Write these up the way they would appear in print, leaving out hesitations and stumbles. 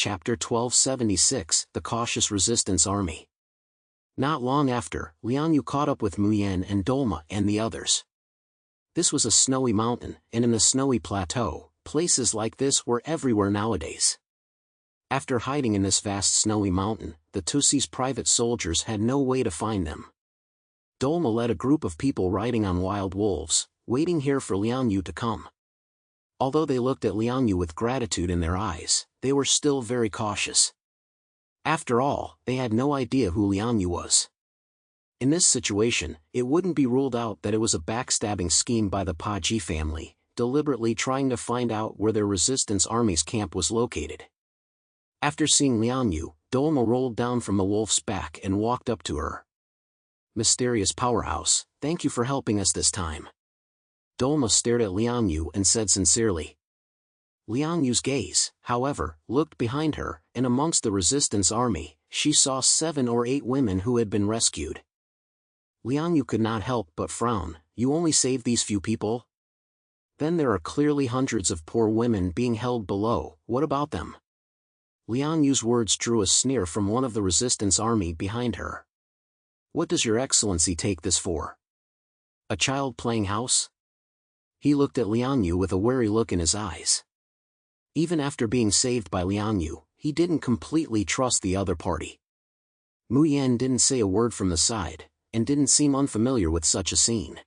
Chapter 1276, The Cautious Resistance Army. Not long after, Lian Yu caught up with Muen and Dolma and the others. This was a snowy mountain, and in the snowy plateau, places like this were everywhere nowadays. After hiding in this vast snowy mountain, the Tusi's private soldiers had no way to find them. Dolma led a group of people riding on wild wolves, waiting here for Lian Yu to come. Although they looked at Lian Yu with gratitude in their eyes, they were still very cautious. After all, they had no idea who Lian Yu was. In this situation, it wouldn't be ruled out that it was a backstabbing scheme by the Paji family, deliberately trying to find out where their resistance army's camp was located. After seeing Lian Yu, Dolma rolled down from the wolf's back and walked up to her. "Mysterious powerhouse, thank you for helping us this time." Dolma stared at Lian Yu and said sincerely. Lian Yu's gaze, however, looked behind her, and amongst the resistance army, she saw 7 or 8 women who had been rescued. Lian Yu could not help but frown. "You only saved these few people? Then there are clearly hundreds of poor women being held below, what about them?" Lian Yu's words drew a sneer from one of the resistance army behind her. "What does your excellency take this for? A child playing house?" He looked at Lian Yu with a wary look in his eyes. Even after being saved by Lian Yu, he didn't completely trust the other party. Muen didn't say a word from the side, and didn't seem unfamiliar with such a scene.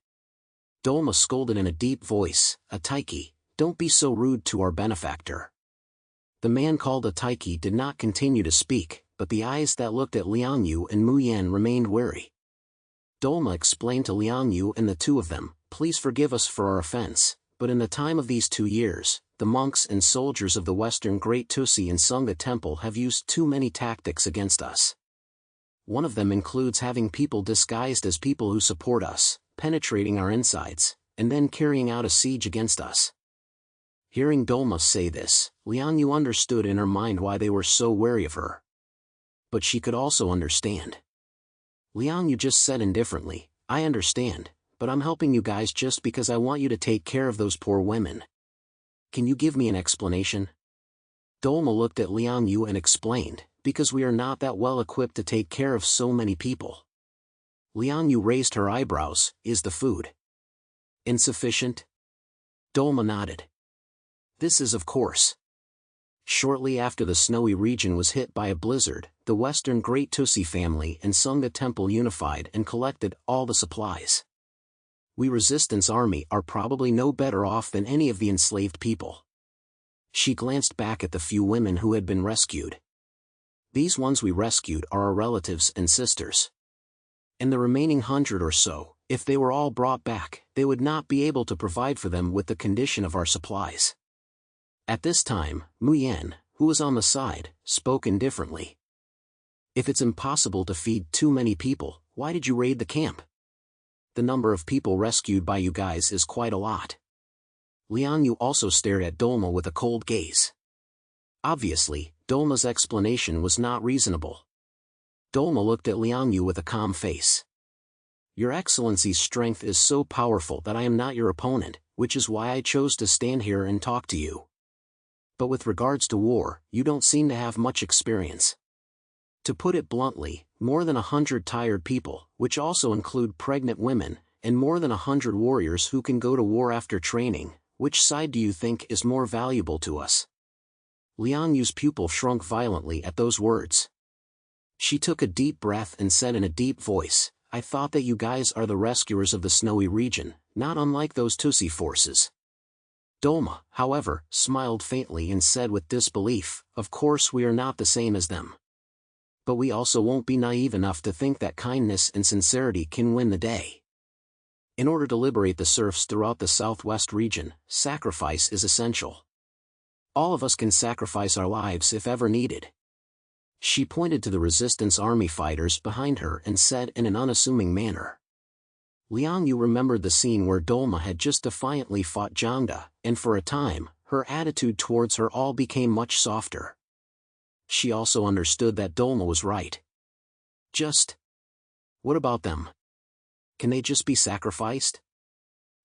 Dolma scolded in a deep voice, "Ataiki, don't be so rude to our benefactor." The man called Ataiki did not continue to speak, but the eyes that looked at Lian Yu and Muen remained wary. Dolma explained to Lian Yu and the two of them, "Please forgive us for our offense, but in the time of these 2 years, the monks and soldiers of the Western Great Tusi and Sangha Temple have used too many tactics against us. One of them includes having people disguised as people who support us, penetrating our insides, and then carrying out a siege against us." Hearing Dolma say this, Lian Yu understood in her mind why they were so wary of her. But she could also understand. Lian Yu just said indifferently, "I understand, but I'm helping you guys just because I want you to take care of those poor women. Can you give me an explanation?" Dolma looked at Lian Yu and explained, "Because we are not that well equipped to take care of so many people." Lian Yu raised her eyebrows. "Is the food insufficient?" Dolma nodded. "This is of course." Shortly after the snowy region was hit by a blizzard, the Western Great Tusi family and Sangha Temple unified and collected all the supplies. "We resistance army are probably no better off than any of the enslaved people." She glanced back at the few women who had been rescued. "These ones we rescued are our relatives and sisters. And the remaining 100 or so, if they were all brought back, they would not be able to provide for them with the condition of our supplies." At this time, Muen, who was on the side, spoke indifferently. "If it's impossible to feed too many people, why did you raid the camp? The number of people rescued by you guys is quite a lot." Lian Yu also stared at Dolma with a cold gaze. Obviously, Dolma's explanation was not reasonable. Dolma looked at Lian Yu with a calm face. "Your Excellency's strength is so powerful that I am not your opponent, which is why I chose to stand here and talk to you. But with regards to war, you don't seem to have much experience. To put it bluntly, more than 100 tired people, which also include pregnant women, and more than 100 warriors who can go to war after training, which side do you think is more valuable to us?" Lian Yu's pupil shrunk violently at those words. She took a deep breath and said in a deep voice, "I thought that you guys are the rescuers of the snowy region, not unlike those Tusi forces." Dolma, however, smiled faintly and said with disbelief, "Of course we are not the same as them. But we also won't be naive enough to think that kindness and sincerity can win the day. In order to liberate the serfs throughout the southwest region, sacrifice is essential. All of us can sacrifice our lives if ever needed." She pointed to the resistance army fighters behind her and said in an unassuming manner. Lian Yu remembered the scene where Dolma had just defiantly fought Jangda, and for a time, her attitude towards her all became much softer. She also understood that Dolma was right. "Just what about them? Can they just be sacrificed?"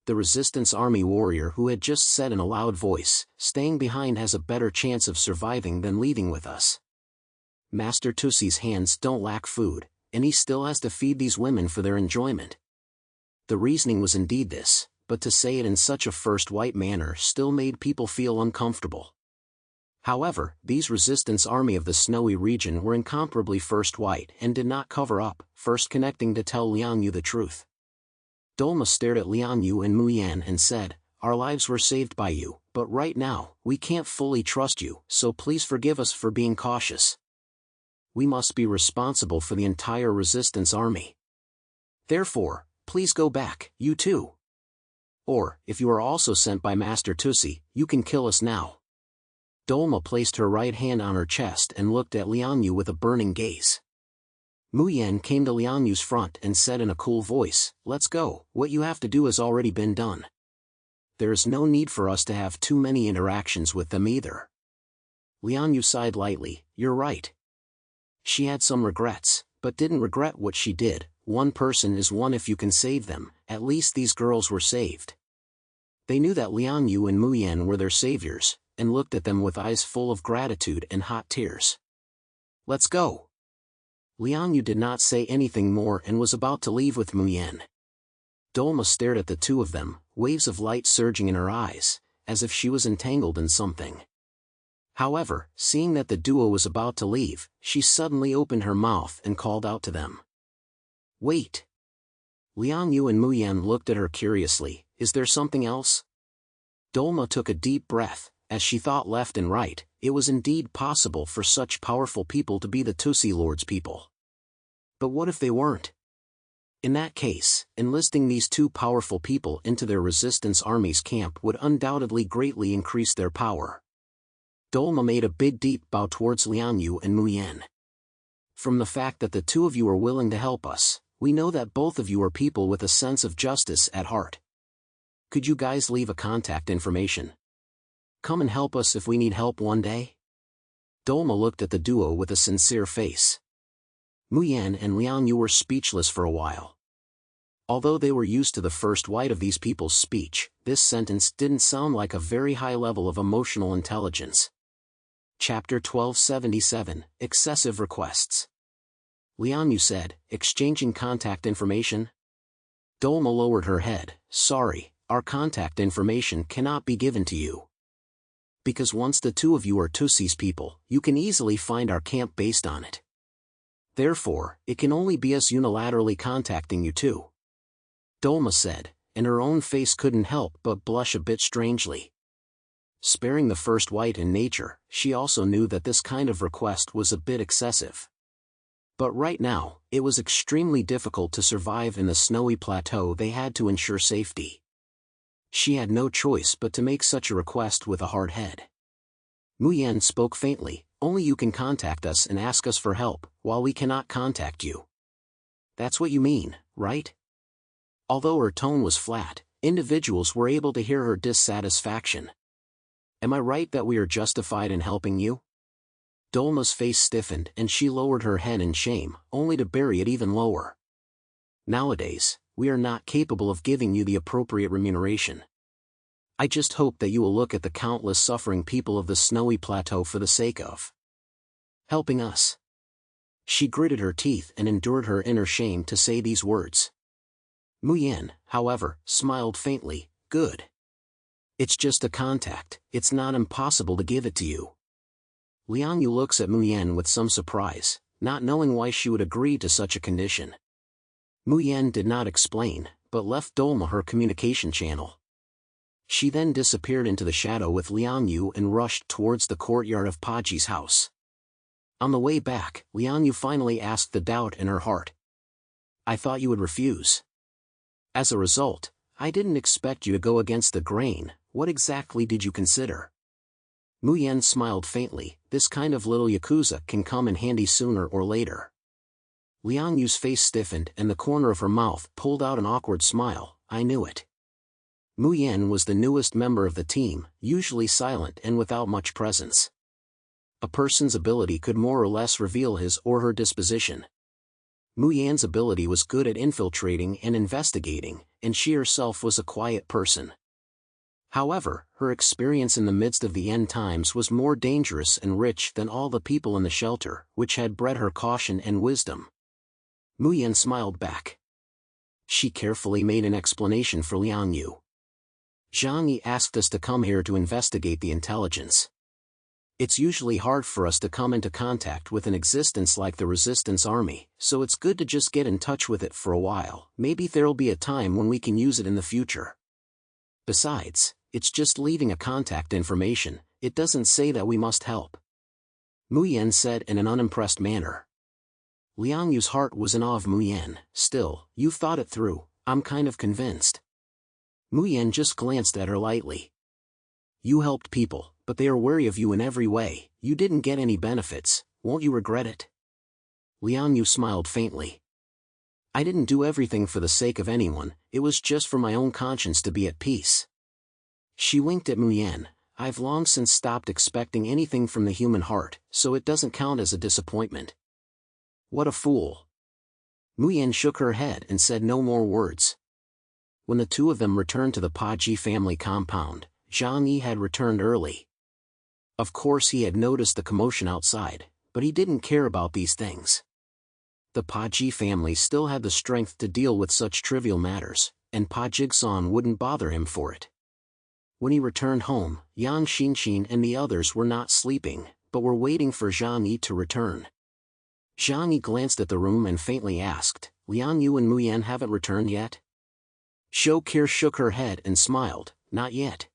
the Resistance Army warrior who had just said in a loud voice, "Staying behind has a better chance of surviving than leaving with us. Master Tussi's hands don't lack food, and he still has to feed these women for their enjoyment." The reasoning was indeed this, but to say it in such a first white manner still made people feel uncomfortable. However, these Resistance Army of the snowy region were incomparably first white and did not cover up, first connecting to tell Liang Yu the truth. Dolma stared at Liang Yu and Muen and said, "Our lives were saved by you, but right now, we can't fully trust you, so please forgive us for being cautious. We must be responsible for the entire Resistance Army. Therefore, please go back, you too. Or, if you are also sent by Master Tussi, you can kill us now." Dolma placed her right hand on her chest and looked at Liang Yu with a burning gaze. Muen came to Liang Yu's front and said in a cool voice, "Let's go, what you have to do has already been done. There is no need for us to have too many interactions with them either." Liang Yu sighed lightly, "You're right." She had some regrets, but didn't regret what she did. One person is one if you can save them. At least these girls were saved. They knew that Liang Yu and Muen were their saviors, and looked at them with eyes full of gratitude and hot tears. "Let's go." Liang Yu did not say anything more and was about to leave with Muen. Dolma stared at the two of them, waves of light surging in her eyes, as if she was entangled in something. However, seeing that the duo was about to leave, she suddenly opened her mouth and called out to them. "Wait." Liang Yu and Muen looked at her curiously. "Is there something else?" Dolma took a deep breath, as she thought left and right. It was indeed possible for such powerful people to be the Tussi Lord's people. But what if they weren't? In that case, enlisting these two powerful people into their Resistance Army's camp would undoubtedly greatly increase their power. Dolma made a big deep bow towards Liang Yu and Muen. "From the fact that the two of you are willing to help us, we know that both of you are people with a sense of justice at heart. Could you guys leave a contact information? Come and help us if we need help one day?" Dolma looked at the duo with a sincere face. Muen and Liang Yu were speechless for a while. Although they were used to the first white of these people's speech, this sentence didn't sound like a very high level of emotional intelligence. Chapter 1277, Excessive Requests. Liang Yu said, "Exchanging contact information?" Dolma lowered her head. "Sorry, our contact information cannot be given to you. Because once the two of you are Tussi's people, you can easily find our camp based on it. Therefore, it can only be us unilaterally contacting you too." Dolma said, and her own face couldn't help but blush a bit strangely. Sparing the first white in nature, she also knew that this kind of request was a bit excessive. But right now, it was extremely difficult to survive in the snowy plateau. They had to ensure safety. She had no choice but to make such a request with a hard head. Muen spoke faintly, "Only you can contact us and ask us for help, while we cannot contact you. That's what you mean, right?" Although her tone was flat, individuals were able to hear her dissatisfaction. "Am I right that we are justified in helping you?" Dolma's face stiffened and she lowered her head in shame, only to bury it even lower. "Nowadays, we are not capable of giving you the appropriate remuneration. I just hope that you will look at the countless suffering people of the snowy plateau for the sake of helping us." She gritted her teeth and endured her inner shame to say these words. Muen, however, smiled faintly. "Good. It's just a contact, it's not impossible to give it to you." Liang Yu looks at Muen with some surprise, not knowing why she would agree to such a condition. Muen did not explain, but left Dolma her communication channel. She then disappeared into the shadow with Liang Yu and rushed towards the courtyard of Paji's house. On the way back, Liang Yu finally asked the doubt in her heart. "I thought you would refuse. As a result, I didn't expect you to go against the grain. What exactly did you consider?" Muen smiled faintly. "This kind of little yakuza can come in handy sooner or later." Liang Yu's face stiffened and the corner of her mouth pulled out an awkward smile. "I knew it." Muen was the newest member of the team, usually silent and without much presence. A person's ability could more or less reveal his or her disposition. Muyan's ability was good at infiltrating and investigating, and she herself was a quiet person. However, her experience in the midst of the end times was more dangerous and rich than all the people in the shelter, which had bred her caution and wisdom. Muen smiled back. She carefully made an explanation for Liang Yu. Zhang Yi asked us to come here to investigate the intelligence. It's usually hard for us to come into contact with an existence like the Resistance Army, so it's good to just get in touch with it for a while. Maybe there'll be a time when we can use it in the future. Besides, it's just leaving a contact information, it doesn't say that we must help. Muen said in an unimpressed manner. Liang Yu's heart was in awe of Muen. Still, you've thought it through, I'm kind of convinced. Muen just glanced at her lightly. You helped people, but they are wary of you in every way. You didn't get any benefits, won't you regret it? Liang Yu smiled faintly. I didn't do everything for the sake of anyone, it was just for my own conscience to be at peace. She winked at Muen. I've long since stopped expecting anything from the human heart, so it doesn't count as a disappointment. What a fool. Muen shook her head and said no more words. When the two of them returned to the Paji family compound, Zhang Yi had returned early. Of course he had noticed the commotion outside, but he didn't care about these things. The Paji family still had the strength to deal with such trivial matters, and Pa Jigsaw wouldn't bother him for it. When he returned home, Yang Xinxin and the others were not sleeping, but were waiting for Zhang Yi to return. Zhang Yi glanced at the room and faintly asked, Liang Yu and Muen haven't returned yet? Zhou Qi shook her head and smiled, not yet.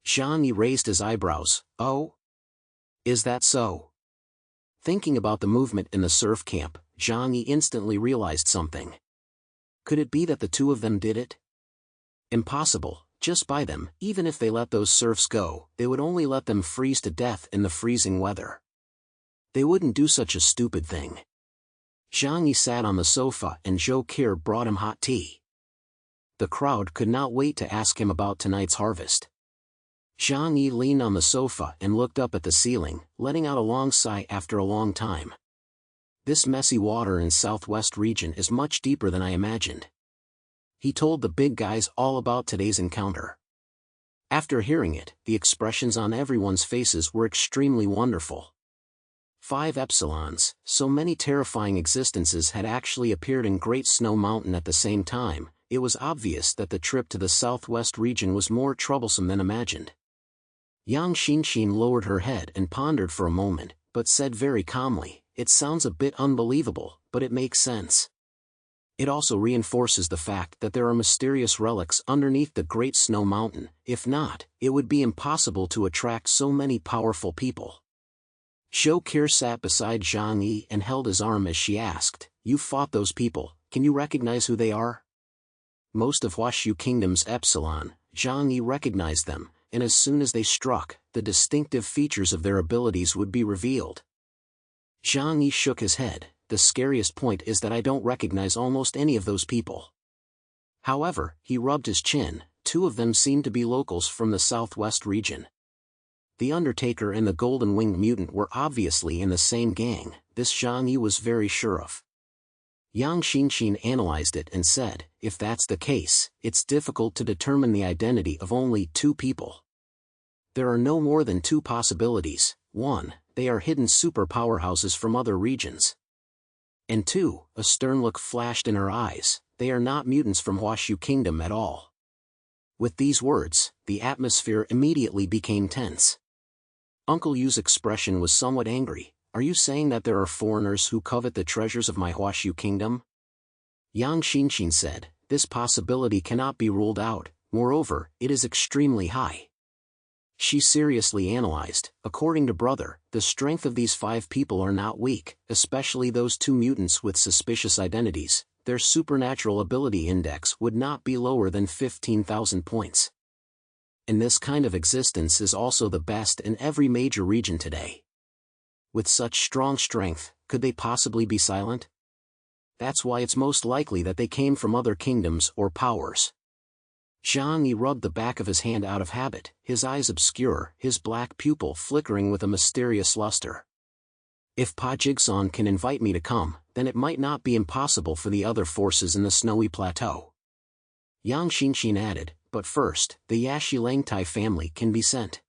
Zhang Yi raised his eyebrows. Oh? Is that so? Thinking about the movement in the surf camp, Zhang Yi instantly realized something. Could it be that the two of them did it? Impossible, just by them. Even if they let those serfs go, they would only let them freeze to death in the freezing weather. They wouldn't do such a stupid thing. Zhang Yi sat on the sofa and Zhou Qi brought him hot tea. The crowd could not wait to ask him about tonight's harvest. Zhang Yi leaned on the sofa and looked up at the ceiling, letting out a long sigh after a long time. This messy water in southwest region is much deeper than I imagined. He told the big guys all about today's encounter. After hearing it, the expressions on everyone's faces were extremely wonderful. 5 epsilons, so many terrifying existences had actually appeared in Great Snow Mountain at the same time. It was obvious that the trip to the southwest region was more troublesome than imagined. Yang Xinxin lowered her head and pondered for a moment, but said very calmly, it sounds a bit unbelievable, but it makes sense. It also reinforces the fact that there are mysterious relics underneath the Great Snow Mountain. If not, it would be impossible to attract so many powerful people. Zhou Qi sat beside Zhang Yi and held his arm as she asked, You fought those people, can you recognize who they are? Most of Huashu Kingdom's Epsilon, Zhang Yi recognized them, and as soon as they struck, the distinctive features of their abilities would be revealed. Zhang Yi shook his head. The scariest point is that I don't recognize almost any of those people. However, he rubbed his chin, 2 of them seemed to be locals from the southwest region. The Undertaker and the Golden Winged Mutant were obviously in the same gang, this Zhang Yi was very sure of. Yang Xinxin analyzed it and said, if that's the case, it's difficult to determine the identity of only 2 people. There are no more than 2 possibilities. 1, they are hidden super powerhouses from other regions. And 2, a stern look flashed in her eyes, they are not mutants from Huashu Kingdom at all. With these words, the atmosphere immediately became tense. Uncle Yu's expression was somewhat angry. Are you saying that there are foreigners who covet the treasures of my Huashu Kingdom? Yang Xinxin said, this possibility cannot be ruled out, moreover, it is extremely high. She seriously analyzed, according to Brother, the strength of these 5 people are not weak, especially those 2 mutants with suspicious identities. Their supernatural ability index would not be lower than 15,000 points. And this kind of existence is also the best in every major region today. With such strong strength, could they possibly be silent? That's why it's most likely that they came from other kingdoms or powers. Zhang Yi rubbed the back of his hand out of habit, his eyes obscure, his black pupil flickering with a mysterious luster. If Pa Jigsaw can invite me to come, then it might not be impossible for the other forces in the snowy plateau. Yang Xinxin added, but first, the Yashi Langtai family can be sent.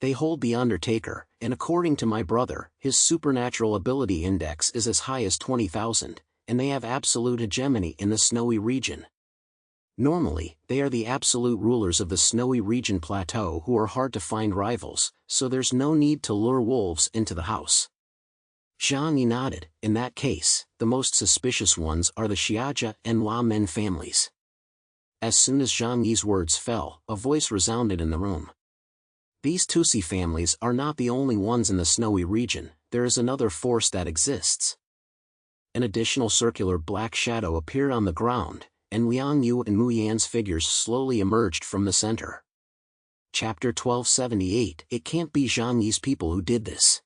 They hold the Undertaker, and according to my brother, his supernatural ability index is as high as 20,000, and they have absolute hegemony in the snowy region. Normally, they are the absolute rulers of the snowy region plateau who are hard to find rivals, so there's no need to lure wolves into the house. Zhang Yi nodded. In that case, the most suspicious ones are the Xiaojia and La Men families. As soon as Zhang Yi's words fell, a voice resounded in the room. These Tusi families are not the only ones in the snowy region, there is another force that exists. An additional circular black shadow appeared on the ground, and Liang Yu and Mu Yan's figures slowly emerged from the center. Chapter 1278. It can't be Zhang Yi's people who did this.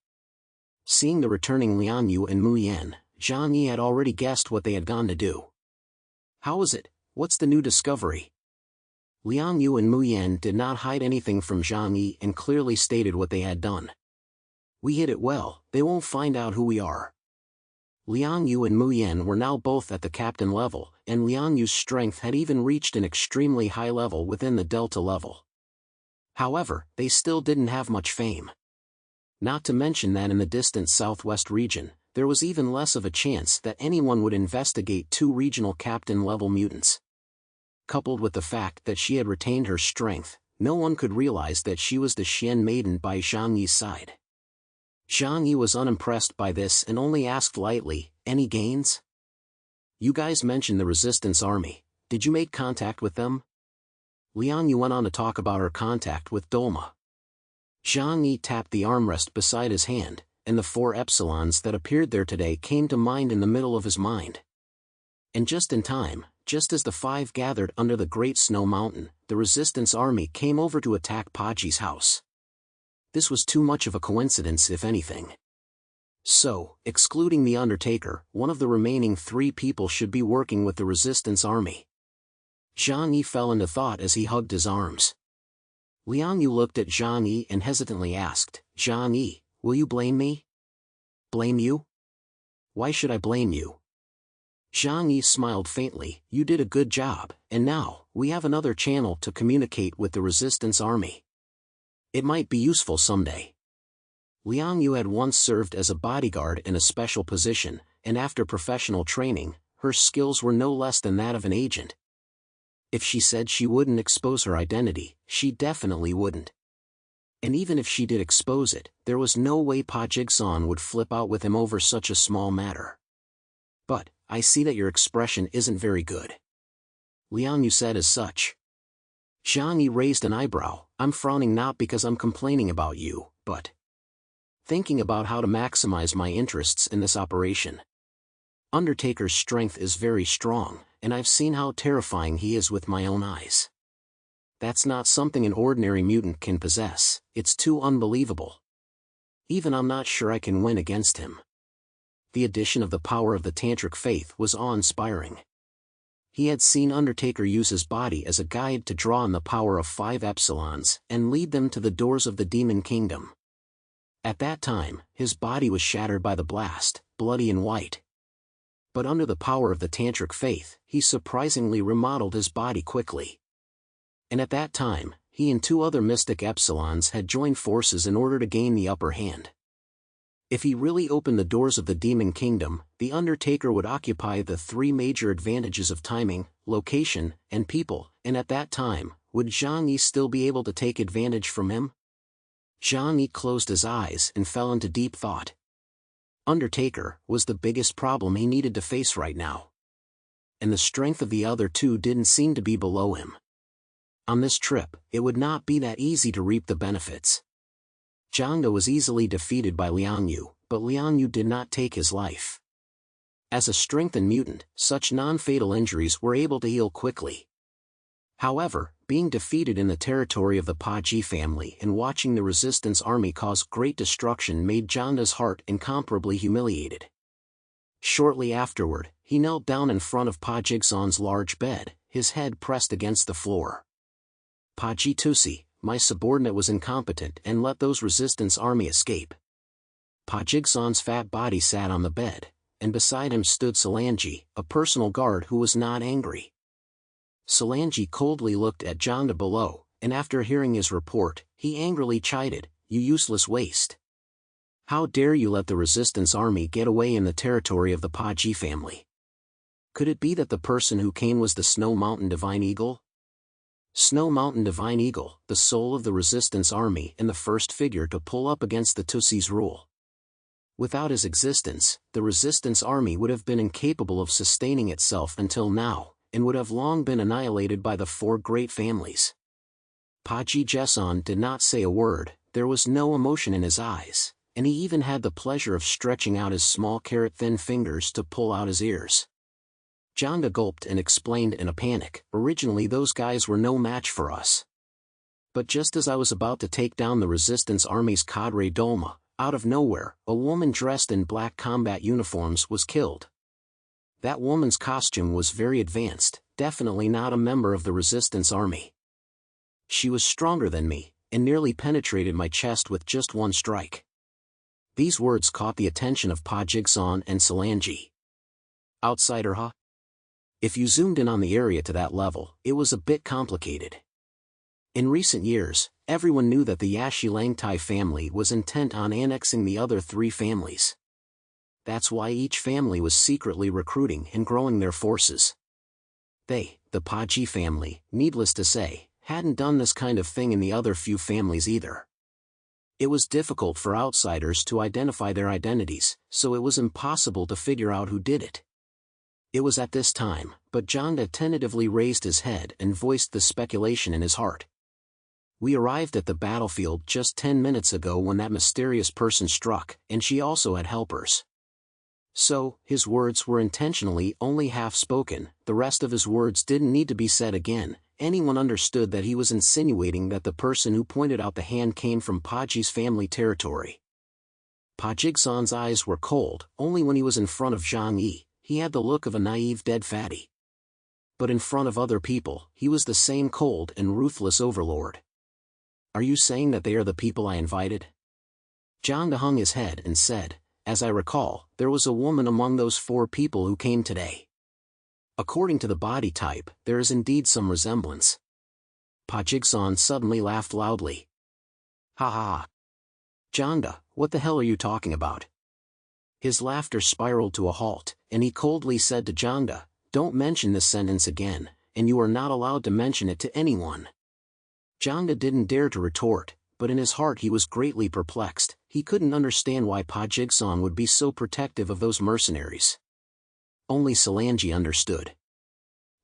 Seeing the returning Liang Yu and Mu Yan, Zhang Yi had already guessed what they had gone to do. How is it? What's the new discovery? Liang Yu and Mu Yan did not hide anything from Zhang Yi and clearly stated what they had done. We hid it well, they won't find out who we are. Liang Yu and Mu Yan were now both at the captain level, and Liang Yu's strength had even reached an extremely high level within the delta level. However, they still didn't have much fame. Not to mention that in the distant southwest region, there was even less of a chance that anyone would investigate two regional captain-level mutants. Coupled with the fact that she had retained her strength, no one could realize that she was the Xian maiden by Zhang Yi's side. Zhang Yi was unimpressed by this and only asked lightly, "Any gains?" "You guys mentioned the resistance army. Did you make contact with them?" Liang Yu went on to talk about her contact with Dolma. Zhang Yi tapped the armrest beside his hand, and the 4 epsilons that appeared there today came to mind in the middle of his mind. And just in time, just as the 5 gathered under the Great Snow Mountain, the resistance army came over to attack Paji's house. This was too much of a coincidence if anything. So, excluding the Undertaker, one of the remaining 3 people should be working with the resistance army. Zhang Yi fell into thought as he hugged his arms. Liang Yu looked at Zhang Yi and hesitantly asked, "Zhang Yi, will you blame me?" "Blame you? Why should I blame you?" Zhang Yi smiled faintly. "You did a good job, and now, we have another channel to communicate with the resistance army. It might be useful someday." Liang Yu had once served as a bodyguard in a special position, and after professional training, her skills were no less than that of an agent. If she said she wouldn't expose her identity, she definitely wouldn't. And even if she did expose it, there was no way Pa Jigsaw would flip out with him over such a small matter. "But, I see that your expression isn't very good," Liang Yu said as such. Zhang Yi raised an eyebrow. "I'm frowning not because I'm complaining about you, but thinking about how to maximize my interests in this operation. Undertaker's strength is very strong, and I've seen how terrifying he is with my own eyes. That's not something an ordinary mutant can possess, it's too unbelievable. Even I'm not sure I can win against him." The addition of the power of the tantric faith was awe-inspiring. He had seen Undertaker use his body as a guide to draw on the power of 5 epsilons and lead them to the doors of the demon kingdom. At that time, his body was shattered by the blast, bloody and white. But under the power of the tantric faith, he surprisingly remodeled his body quickly. And at that time, he and 2 other mystic epsilons had joined forces in order to gain the upper hand. If he really opened the doors of the demon kingdom, the Undertaker would occupy the 3 major advantages of timing, location, and people, and at that time, would Zhang Yi still be able to take advantage from him? Zhang Yi closed his eyes and fell into deep thought. Undertaker was the biggest problem he needed to face right now. And the strength of the other 2 didn't seem to be below him. On this trip, it would not be that easy to reap the benefits. Zhang De was easily defeated by Liang Yu, but Liang Yu did not take his life. As a strengthened mutant, such non-fatal injuries were able to heal quickly. However, being defeated in the territory of the Paji family and watching the resistance army cause great destruction made Zhang De's heart incomparably humiliated. Shortly afterward, he knelt down in front of Pa Jigsaw's large bed, his head pressed against the floor. "Paji Tusi, my subordinate was incompetent and let those resistance army escape. Pa Jigsawn's fat body sat on the bed, and beside him stood Solange, a personal guard who was not angry. Solange coldly looked at Jonda below, and after hearing his report, he angrily chided, "You useless waste. How dare you let the resistance army get away in the territory of the Paji family? Could it be that the person who came was the Snow Mountain Divine Eagle? Snow Mountain Divine Eagle, the soul of the resistance army and the first figure to pull up against the Tussi's rule. Without his existence, the resistance army would have been incapable of sustaining itself until now, and would have long been annihilated by the four great families." Paji Jesson did not say a word, there was no emotion in his eyes, and he even had the pleasure of stretching out his small carrot-thin fingers to pull out his ears. Jonda gulped and explained in a panic, "Originally those guys were no match for us. But just as I was about to take down the resistance army's cadre Dolma, out of nowhere, a woman dressed in black combat uniforms was killed. That woman's costume was very advanced, definitely not a member of the resistance army. She was stronger than me, and nearly penetrated my chest with just one strike." These words caught the attention of Pa Jigsawn and Solange. "Outsider, huh? If you zoomed in on the area to that level, it was a bit complicated. In recent years, everyone knew that the Yashi Langtai family was intent on annexing the other three families. That's why each family was secretly recruiting and growing their forces. They, the Paji family, needless to say, hadn't done this kind of thing in the other few families either. It was difficult for outsiders to identify their identities, so it was impossible to figure out who did it. It was at this time, but Jonda tentatively raised his head and voiced the speculation in his heart. "We arrived at the battlefield just 10 minutes ago when that mysterious person struck, and she also had helpers." So, his words were intentionally only half-spoken, the rest of his words didn't need to be said again. Anyone understood that he was insinuating that the person who pointed out the hand came from Paji's family territory. Pa Jigsawn's eyes were cold, only when he was in front of Zhang Yi, he had the look of a naive dead fatty. But in front of other people, he was the same cold and ruthless overlord. "Are you saying that they are the people I invited?" Jonda hung his head and said, "As I recall, there was a woman among those four people who came today. According to the body type, there is indeed some resemblance." Pa Jigsawn suddenly laughed loudly. "Ha ha! Jonda, what the hell are you talking about?" His laughter spiraled to a halt, and he coldly said to Jonda, "Don't mention this sentence again, and you are not allowed to mention it to anyone." Jonda didn't dare to retort, but in his heart he was greatly perplexed. He couldn't understand why Pa Jigsawn would be so protective of those mercenaries. Only Solange understood.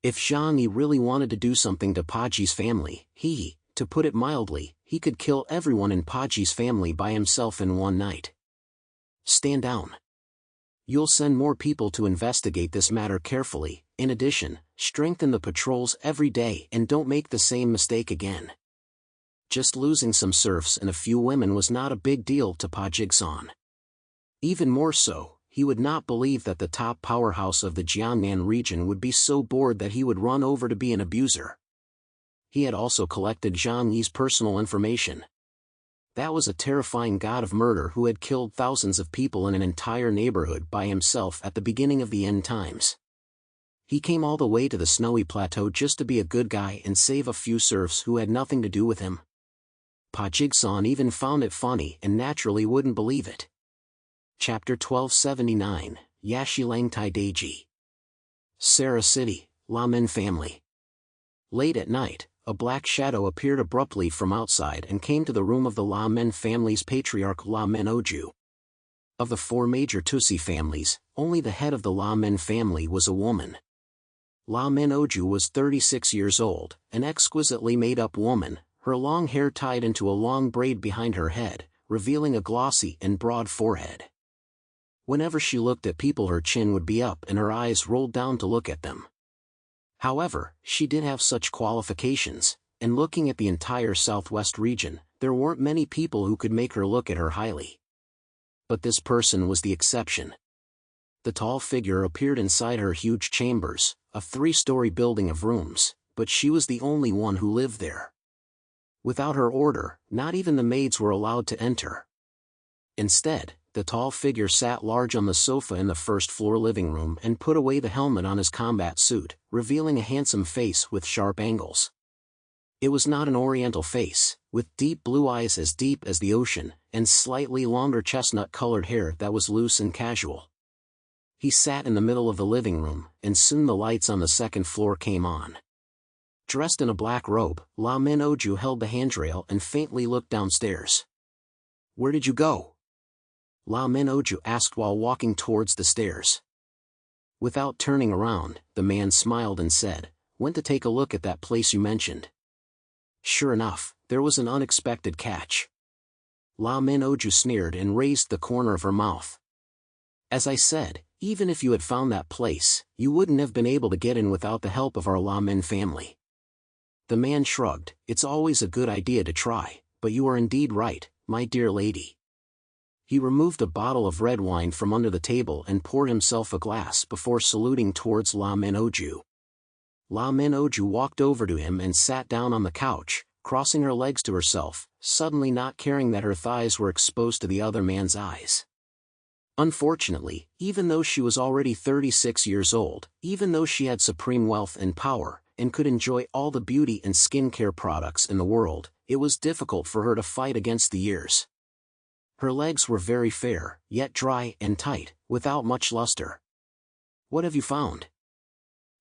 If Zhang Yi really wanted to do something to Paji's family, to put it mildly, he could kill everyone in Paji's family by himself in one night. "Stand down. You'll send more people to investigate this matter carefully. In addition, strengthen the patrols every day and don't make the same mistake again." Just losing some serfs and a few women was not a big deal to Pa Jigsawn. Even more so, he would not believe that the top powerhouse of the Jiangnan region would be so bored that he would run over to be an abuser. He had also collected Zhang Yi's personal information. That was a terrifying god of murder who had killed thousands of people in an entire neighborhood by himself at the beginning of the end times. He came all the way to the snowy plateau just to be a good guy and save a few serfs who had nothing to do with him. Pa Jigsawn even found it funny and naturally wouldn't believe it. Chapter 1279, Yashi Langtai Deji. Sarah City, Lamen family. Late at night, a black shadow appeared abruptly from outside and came to the room of the Lamen family's patriarch Lamen Oju. Of the four major Tussi families, only the head of the Lamen family was a woman. Lamen Oju was 36 years old, an exquisitely made-up woman, her long hair tied into a long braid behind her head, revealing a glossy and broad forehead. Whenever she looked at people her chin would be up and her eyes rolled down to look at them. However, she did have such qualifications, and looking at the entire southwest region, there weren't many people who could make her look at her highly. But this person was the exception. The tall figure appeared inside her huge chambers, a 3-story building of rooms, but she was the only one who lived there. Without her order, not even the maids were allowed to enter. Instead, The tall figure sat large on the sofa in the first-floor living room and put away the helmet on his combat suit, revealing a handsome face with sharp angles. It was not an oriental face, with deep blue eyes as deep as the ocean, and slightly longer chestnut-colored hair that was loose and casual. He sat in the middle of the living room, and soon the lights on the second floor came on. Dressed in a black robe, La Min Oju held the handrail and faintly looked downstairs. "Where did you go?" La Min Oju asked while walking towards the stairs. Without turning around, the man smiled and said, "Went to take a look at that place you mentioned." Sure enough, there was an unexpected catch. La Min Oju sneered and raised the corner of her mouth. "As I said, even if you had found that place, you wouldn't have been able to get in without the help of our La Min family." The man shrugged. "It's always a good idea to try, but you are indeed right, my dear lady." He removed a bottle of red wine from under the table and poured himself a glass before saluting towards La Min Oju. La Min Oju walked over to him and sat down on the couch, crossing her legs to herself, suddenly not caring that her thighs were exposed to the other man's eyes. Unfortunately, even though she was already 36 years old, even though she had supreme wealth and power, and could enjoy all the beauty and skincare products in the world, it was difficult for her to fight against the years. Her legs were very fair, yet dry and tight, without much luster. "What have you found?"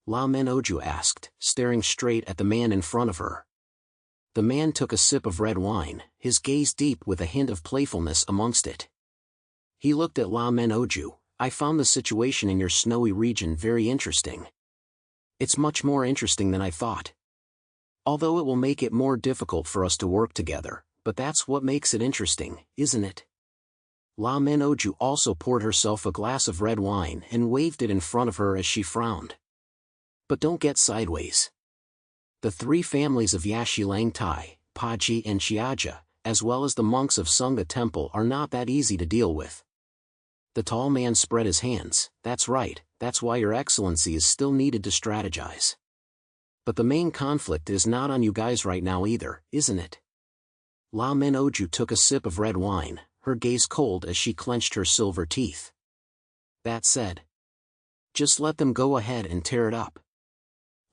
La Min Oju asked, staring straight at the man in front of her. The man took a sip of red wine, his gaze deep with a hint of playfulness amongst it. He looked at La Min Oju. "I found the situation in your snowy region very interesting. It's much more interesting than I thought. Although it will make it more difficult for us to work together, but that's what makes it interesting, isn't it?" La Min Oju also poured herself a glass of red wine and waved it in front of her as she frowned. "But don't get sideways. The three families of Qinling Tai, Paji and Xiaja, as well as the monks of Sangha Temple are not that easy to deal with." The tall man spread his hands. "That's right, that's why your excellency is still needed to strategize. But the main conflict is not on you guys right now either, isn't it?" La Min Oju took a sip of red wine, her gaze cold as she clenched her silver teeth. "That said, just let them go ahead and tear it up.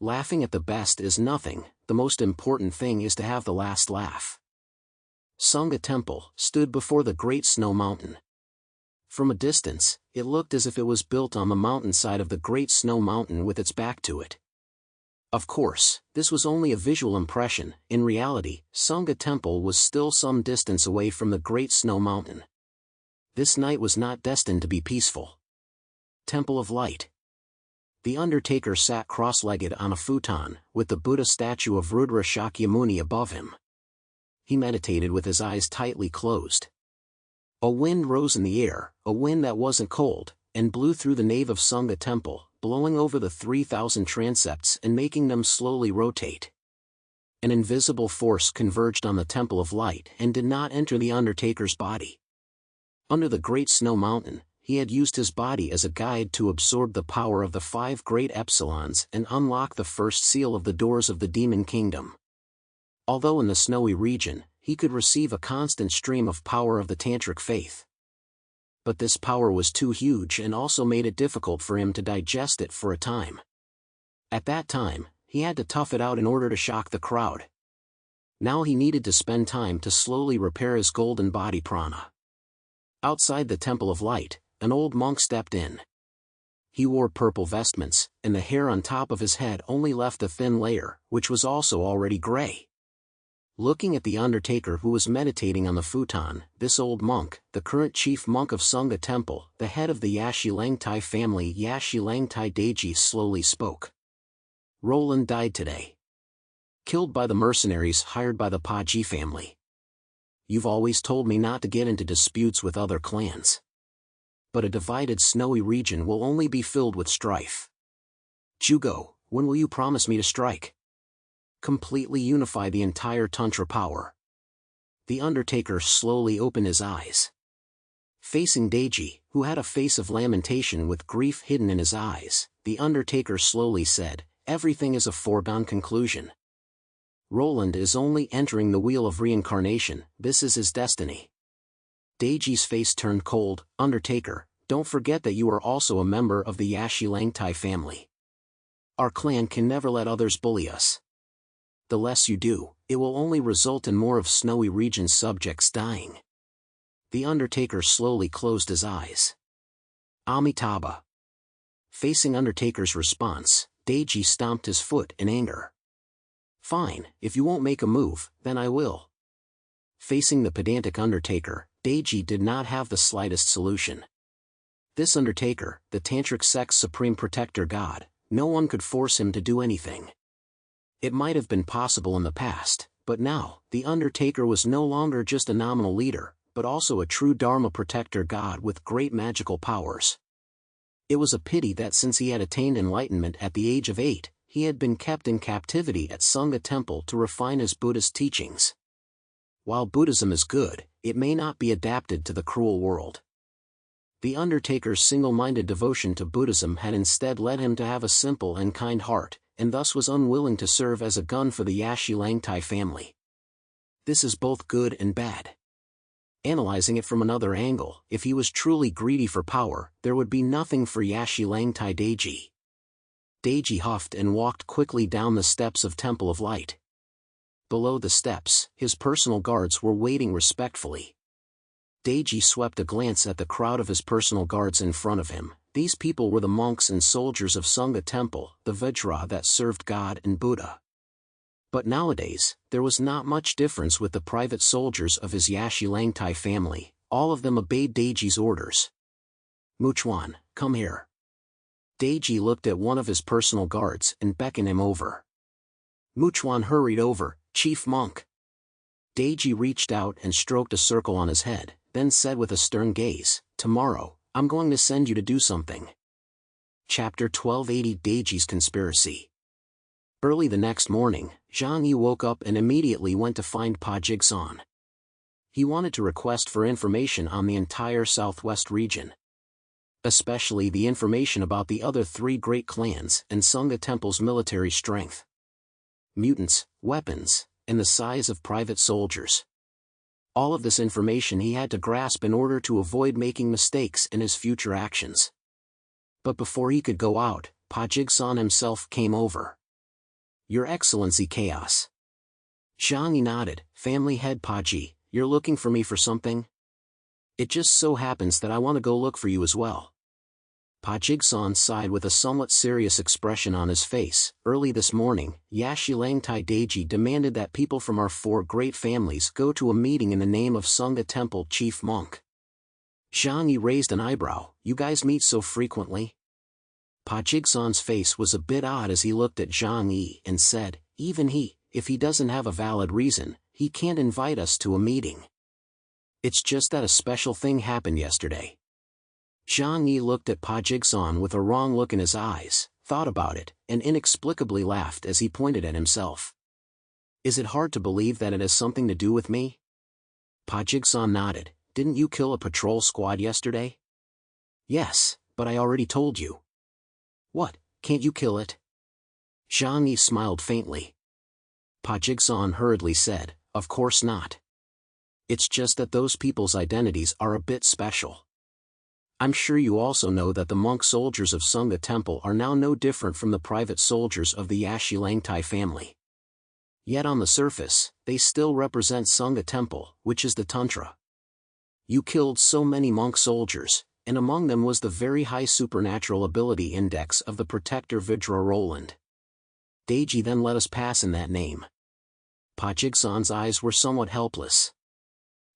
Laughing at the best is nothing, the most important thing is to have the last laugh." Sangha Temple stood before the Great Snow Mountain. From a distance, it looked as if it was built on the mountainside of the Great Snow Mountain with its back to it. Of course, this was only a visual impression. In reality, Sangha Temple was still some distance away from the Great Snow Mountain. This night was not destined to be peaceful. Temple of Light. The undertaker sat cross-legged on a futon, with the Buddha statue of Rudra Shakyamuni above him. He meditated with his eyes tightly closed. A wind rose in the air, a wind that wasn't cold, and blew through the nave of Sangha Temple, blowing over the 3,000 transepts and making them slowly rotate. An invisible force converged on the Temple of Light and did not enter the undertaker's body. Under the Great Snow Mountain, he had used his body as a guide to absorb the power of the 5 great epsilons and unlock the first seal of the doors of the Demon Kingdom. Although in the snowy region, he could receive a constant stream of power of the Tantric faith. But this power was too huge and also made it difficult for him to digest it for a time. At that time, he had to tough it out in order to shock the crowd. Now he needed to spend time to slowly repair his golden body prana. Outside the Temple of Light, an old monk stepped in. He wore purple vestments, and the hair on top of his head only left a thin layer, which was also already gray. Looking at the undertaker who was meditating on the futon, this old monk, the current chief monk of Sangha Temple, the head of the Qinling Tai family Qinling Tai Deji, slowly spoke. "Roland died today. Killed by the mercenaries hired by the Paji family. You've always told me not to get into disputes with other clans. But a divided snowy region will only be filled with strife. Jugo, when will you promise me to strike? Completely unify the entire Tantra power." The undertaker slowly opened his eyes. Facing Deji, who had a face of lamentation with grief hidden in his eyes, the undertaker slowly said, "Everything is a foregone conclusion. Roland is only entering the wheel of reincarnation, this is his destiny. Daiji's face turned cold. Undertaker, don't forget that you are also a member of the Yashi Langtai family. Our clan can never let others bully us. The less you do, it will only result in more of Snowy Region's subjects dying. The Undertaker slowly closed his eyes. Amitabha. Facing Undertaker's response, Daiji stomped his foot in anger. Fine, if you won't make a move, then I will. Facing the pedantic Undertaker, Daiji did not have the slightest solution. This Undertaker, the Tantric sect's supreme protector god, no one could force him to do anything. It might have been possible in the past, but now, the Undertaker was no longer just a nominal leader, but also a true Dharma protector god with great magical powers. It was a pity that since he had attained enlightenment at the age of 8, he had been kept in captivity at Sangha Temple to refine his Buddhist teachings. While Buddhism is good, it may not be adapted to the cruel world. The Undertaker's single-minded devotion to Buddhism had instead led him to have a simple and kind heart, and thus was unwilling to serve as a gun for the Yashi Langtai family. This is both good and bad. Analyzing it from another angle, if he was truly greedy for power, there would be nothing for Yashi Langtai Daiji. Daiji huffed and walked quickly down the steps of Temple of Light. Below the steps, his personal guards were waiting respectfully. Daiji swept a glance at the crowd of his personal guards in front of him. These people were the monks and soldiers of Sangha Temple, the Vajra that served God and Buddha. But nowadays, there was not much difference with the private soldiers of his Yashi Langtai family. All of them obeyed Daiji's orders. Muchuan, come here. Daiji looked at one of his personal guards and beckoned him over. Muchuan hurried over. Chief monk. Daiji reached out and stroked a circle on his head, then said with a stern gaze, tomorrow, I'm going to send you to do something. Chapter 1280 Daiji's Conspiracy. Early the next morning, Zhang Yi woke up and immediately went to find Pa Jigsan. He wanted to request for information on the entire southwest region. Especially the information about the other 3 great clans and Sangha Temple's military strength. Mutants, weapons, and the size of private soldiers. All of this information he had to grasp in order to avoid making mistakes in his future actions. But before he could go out, Pa Jigsan himself came over. Your Excellency Chaos. Zhang Yi nodded. Family head Paji, you're looking for me for something? It just so happens that I want to go look for you as well. Pa Jigsan sighed with a somewhat serious expression on his face. Early this morning, Yashi Langtai Daiji demanded that people from our 4 great families go to a meeting in the name of Sangha Temple Chief Monk. Zhang Yi raised an eyebrow. You guys meet so frequently? Pa Jigsan's face was a bit odd as he looked at Zhang Yi and said, even he, if he doesn't have a valid reason, he can't invite us to a meeting. It's just that a special thing happened yesterday. Zhang Yi looked at Pa Jigsan with a wrong look in his eyes, thought about it, and inexplicably laughed as he pointed at himself. Is it hard to believe that it has something to do with me? Pa Jigsan nodded. Didn't you kill a patrol squad yesterday? Yes, but I already told you. What, can't you kill it? Zhang Yi smiled faintly. Pa Jigsan hurriedly said, of course not. It's just that those people's identities are a bit special. I'm sure you also know that the monk soldiers of Sangha Temple are now no different from the private soldiers of the Yashi Langtai family. Yet on the surface, they still represent Sangha Temple, which is the Tantra. You killed so many monk soldiers, and among them was the very high supernatural ability index of the protector Vajra Roland. Daiji then let us pass in that name. Pa Jigsan's eyes were somewhat helpless.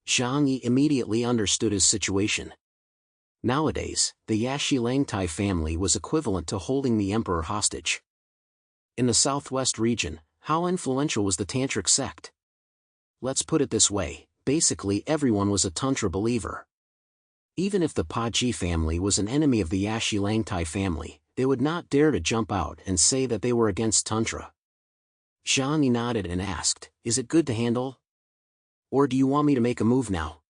Zhang Yi immediately understood his situation. Nowadays, the Yashi Langtai family was equivalent to holding the emperor hostage. In the southwest region, how influential was the Tantric sect? Let's put it this way, basically everyone was a Tantra believer. Even if the Paji family was an enemy of the Yashi Langtai family, they would not dare to jump out and say that they were against Tantra. Zhang Yi nodded and asked, is it good to handle? Or do you want me to make a move now?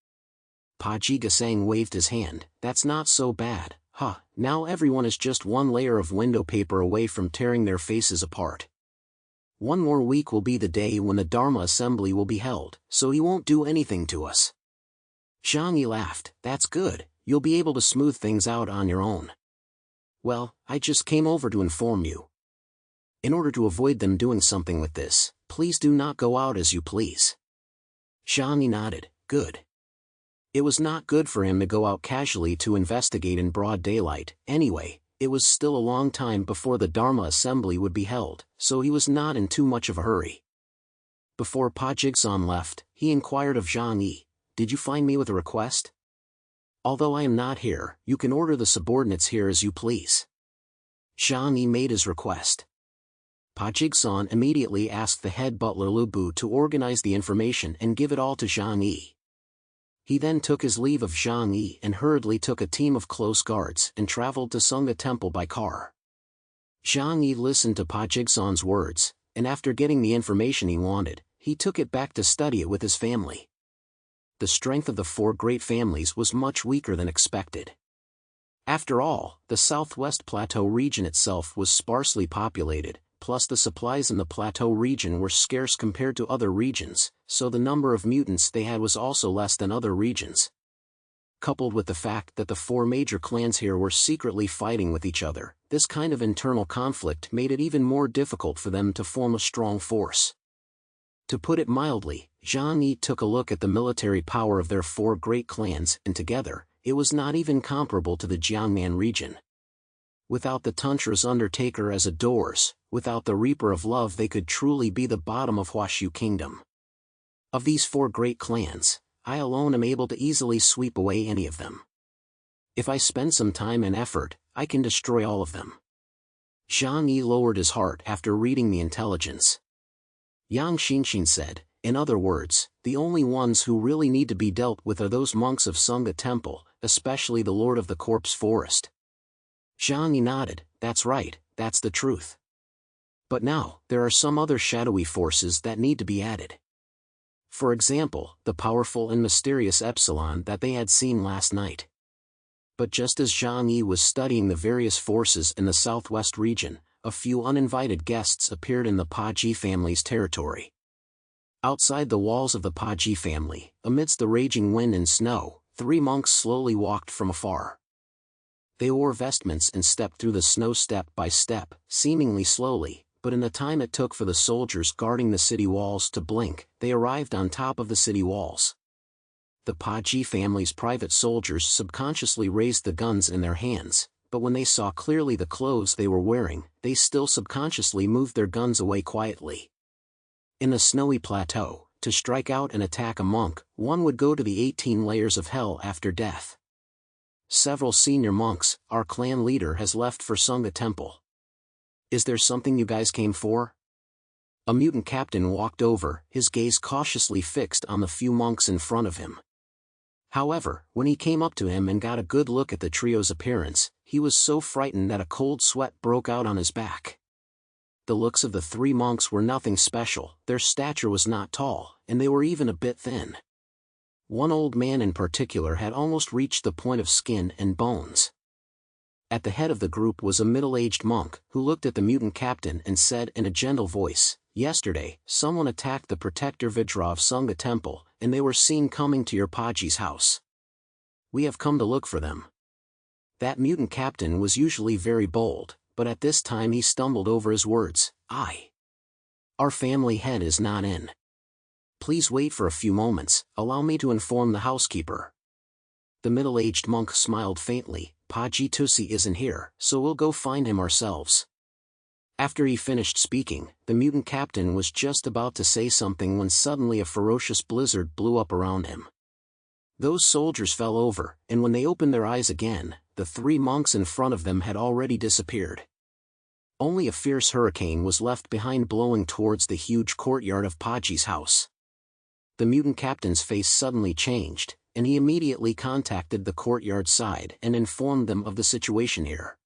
Paji Gasang waved his hand. That's not so bad, huh? Now everyone is just one layer of window paper away from tearing their faces apart. One more week will be the day when the Dharma assembly will be held, so he won't do anything to us. Zhang Yi laughed. That's good, you'll be able to smooth things out on your own. Well, I just came over to inform you. In order to avoid them doing something with this, please do not go out as you please. Zhang Yi nodded. Good. It was not good for him to go out casually to investigate in broad daylight. Anyway, it was still a long time before the Dharma assembly would be held, so he was not in too much of a hurry. Before Pa Jigsaw left, he inquired of Zhang Yi, "Did you find me with a request? Although I am not here, you can order the subordinates here as you please." Zhang Yi made his request. Pa Jigsaw immediately asked the head butler Lu Bu to organize the information and give it all to Zhang Yi. He then took his leave of Zhang Yi and hurriedly took a team of close guards and traveled to Sangha Temple by car. Zhang Yi listened to Pa Jigsaw's words, and after getting the information he wanted, he took it back to study it with his family. The strength of the four great families was much weaker than expected. After all, the Southwest Plateau region itself was sparsely populated, plus the supplies in the plateau region were scarce compared to other regions, so the number of mutants they had was also less than other regions. Coupled with the fact that the four major clans here were secretly fighting with each other, this kind of internal conflict made it even more difficult for them to form a strong force. To put it mildly, Zhang Yi took a look at the military power of their four great clans, and together, it was not even comparable to the Jiangnan region. Without the Tantra's Undertaker as adorers, without the Reaper of Love, they could truly be the bottom of Huashu Kingdom. Of these four great clans, I alone am able to easily sweep away any of them. If I spend some time and effort, I can destroy all of them. Zhang Yi lowered his heart after reading the intelligence. Yang Xinxin said, in other words, the only ones who really need to be dealt with are those monks of Sangha Temple, especially the Lord of the Corpse Forest. Zhang Yi nodded. That's right, that's the truth. But now, there are some other shadowy forces that need to be added. For example, the powerful and mysterious Epsilon that they had seen last night. But just as Zhang Yi was studying the various forces in the southwest region, a few uninvited guests appeared in the Pa Ji family's territory. Outside the walls of the Pa Ji family, amidst the raging wind and snow, 3 monks slowly walked from afar. They wore vestments and stepped through the snow step by step, seemingly slowly, but in the time it took for the soldiers guarding the city walls to blink, they arrived on top of the city walls. The Pa Ji family's private soldiers subconsciously raised the guns in their hands, but when they saw clearly the clothes they were wearing, they still subconsciously moved their guns away quietly. In the snowy plateau, to strike out and attack a monk, one would go to the 18 layers of hell after death. Several senior monks, our clan leader has left for Sangha Temple. Is there something you guys came for? A mutant captain walked over, his gaze cautiously fixed on the few monks in front of him. However, when he came up to him and got a good look at the trio's appearance, he was so frightened that a cold sweat broke out on his back. The looks of the 3 monks were nothing special, their stature was not tall, and they were even a bit thin. One old man in particular had almost reached the point of skin and bones. At the head of the group was a middle-aged monk, who looked at the mutant captain and said in a gentle voice, "Yesterday, someone attacked the protector Vidra of Sangha Temple, and they were seen coming to your Paji's house. We have come to look for them." That mutant captain was usually very bold, but at this time he stumbled over his words. Our family head is not in. Please wait for a few moments, allow me to inform the housekeeper." The middle-aged monk smiled faintly. "Paji Tusi isn't here, so we'll go find him ourselves." After he finished speaking, the mutant captain was just about to say something when suddenly a ferocious blizzard blew up around him. Those soldiers fell over, and when they opened their eyes again, the 3 monks in front of them had already disappeared. Only a fierce hurricane was left behind blowing towards the huge courtyard of Paji's house. The mutant captain's face suddenly changed, and he immediately contacted the courtyard side and informed them of the situation here.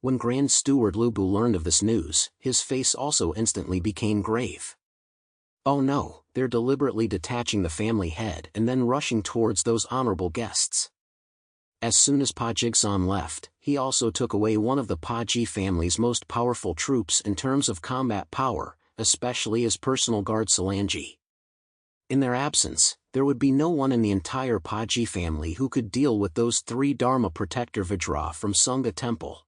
When Grand Steward Lu Bu learned of this news, his face also instantly became grave. Oh no, they're deliberately detaching the family head and then rushing towards those honorable guests. As soon as Pa Jigsaw left, he also took away one of the Pa Ji family's most powerful troops in terms of combat power, especially his personal guard Salanji. In their absence, there would be no one in the entire Paji family who could deal with those 3 Dharma Protector Vajra from Sangha Temple.